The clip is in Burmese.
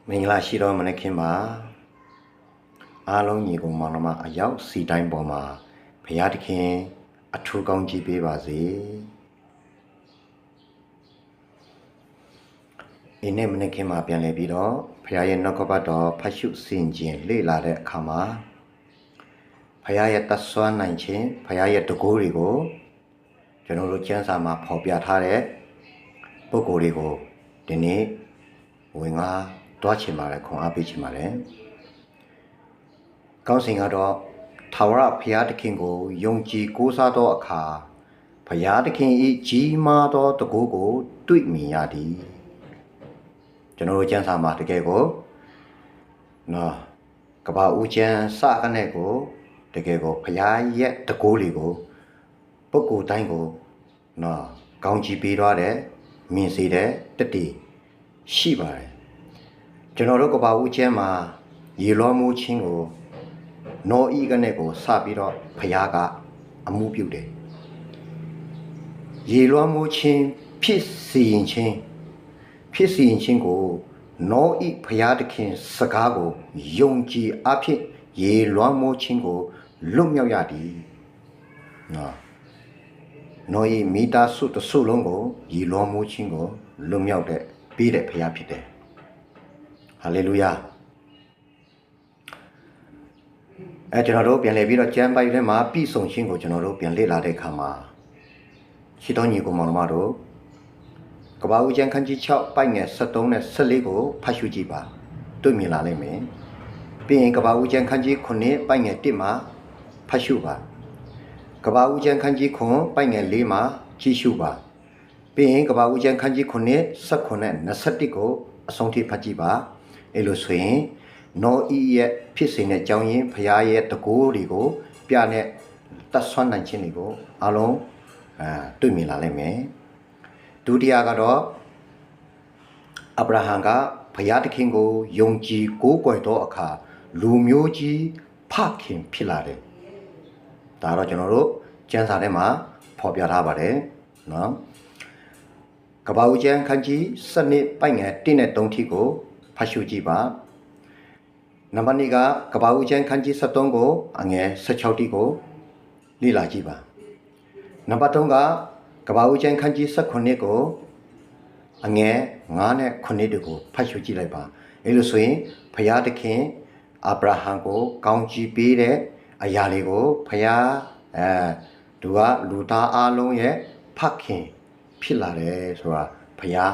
မင်္ဂလာရှိတော်မနေ့ခင်မှာအားလုံးညီကောင်မောင်နှမအရောက်စီတိုင်းပေါ်မှာဘုရားသခင်အထူးကောင်းကြီးပေးပါစေဒီနေ့မနေ့ခင်မှာပြန်လည်ပြီးတော့ဘုရားရဲ့နှုတ်ကပတ်တော်ဖတ်ရှုဆင်ခြင်လေ့လာတဲ့အခါမှာဘုရားရဲ့တတ်စွမ်းနိုင်ခြင်းဘုရားရဲ့တကူတွေကိုကျွန်တော်တို့ကျမ်းစာမှာဖော်ပြထားတဲ့ပုဂ္ဂိုလ်တွေကိုဒီနေ့ဝင်ငါတွားချင်ပါတယ်ခွန်အားပေးချင်ပါတယ်ကောင်းစဉ်ကတော့ထာဝရဘုရားသခင်ကိုယုံကြည်ကိုးစားသောအခါဘုရားသခင်၏ကြီးမားသောတကူကိုတွေ့မြင်ရသည်ကျွန်တော်တို့ကျမ်းစာမှာတကယ်ကိုနော်ကဘာဦးကျမ်းစကနေကိုတကယ်ကိုဘုရားရဲ့တကူတွေကိုပုဂ္ဂိုလ်တိုင်းကိုနော်ကောင်းချီးပေးသွားတယ်မြင်စေတယ်တတိရှိပါတယ်ကျွန်တော်တို့ကဘာဦးကျမ်းမှာရေလွှမ်းမိုးခြင်းကိုနောဤကနေကိုစပြီးတော့ဘုရားကအမှုပြုတယ်ရေလွှမ်းမိုးခြင်းဖြစ်စီရင်ခြင်းကိုနောဤဘုရားသခင်စကားကိုယုံကြည်အဖြစ်ရေလွှမ်းမိုးခြင်းကိုလွတ်မြောက်ရသည်နောဤမိသားစုတစုလုံးကိုရေလွှမ်းမိုးခြင်းကိုလွတ်မြောက်တဲ့ပြီးတဲ့ဘုရားဖြစ်တယ်ဟာလေလုယာကျွန်တော်တို့ပြန်လည်ပြီးတော့ကျမ်းပိုက်ထဲမှာပြည့်စုံခြင်းကိုကျွန်တော်တို့ပြန်လေ့လာတဲ့အခါမှာရှိတော်ညီကောင်မောင်နှမတို့ကဘာဦးကျမ်းခန်းကြီး6ပိုက်ငယ်73နဲ့14ကိုဖတ်ရှုကြည့်ပါတွေ့မြင်လာလိမ့်မယ်ပြီးရင်ကဘာဦးကျမ်းခန်းကြီး9ပိုက်ငယ်1မှာဖတ်ရှုပါကဘာဦးကျမ်းခန်းကြီး9ပိုက်ငယ်4မှာကြည့်ရှုပါပြီးရင်ကဘာဦးကျမ်းခန်းကြီး9 19နဲ့21ကိုအဆုံးထိဖတ်ကြည့်ပါအဲ့လိုဆိုရင်နောဤရဲ့ဖြစ်စဉ်နဲ့ကြောင်းရင်းဘုရားရဲ့တကူတွေကိုပြတဲ့တတ်ဆွမ်းနိုင်ခြင်းတွေကိုအလုံးတွေ့မြင်လာလိမ့်မယ်ဒုတိယကတော့အာဗြဟံကဘုရားသခင်ကိုယုံကြည်ကိုးကွယ်သောအခါလူမျိုးကြီးဖခင်ဖြစ်လာတယ်ဒါတော့ကျွန်တော်တို့ကျမ်းစာထဲမှာဖော်ပြထားပါတယ်နော်ကဘာဦးကျမ်းခန်းကြီး7ပိုက်ငယ်1နဲ့3ထိကိုဖတ်ရှုကြည့်ပါနံပါတ်2ကကဘာဦးကျမ်းခန်းကြီး73ကိုအငယ်16ထိကိုလေ့လာကြည့်ပါနံပါတ်3ကကဘာဦးကျမ်းခန်းကြီး19ကိုအငယ်9နဲ့9တို့ကိုဖတ်ရှုကြည့်လိုက်ပါအဲလိုဆိုရင်ဘုရားသခင်အာဗြဟံကိုကောင်းချီးပေးတဲ့အရာလေးကိုဘုရားသူကလူသားအလုံးရဲ့ဖခင်ဖြစ်လာတယ်ဆိုတာဘုရား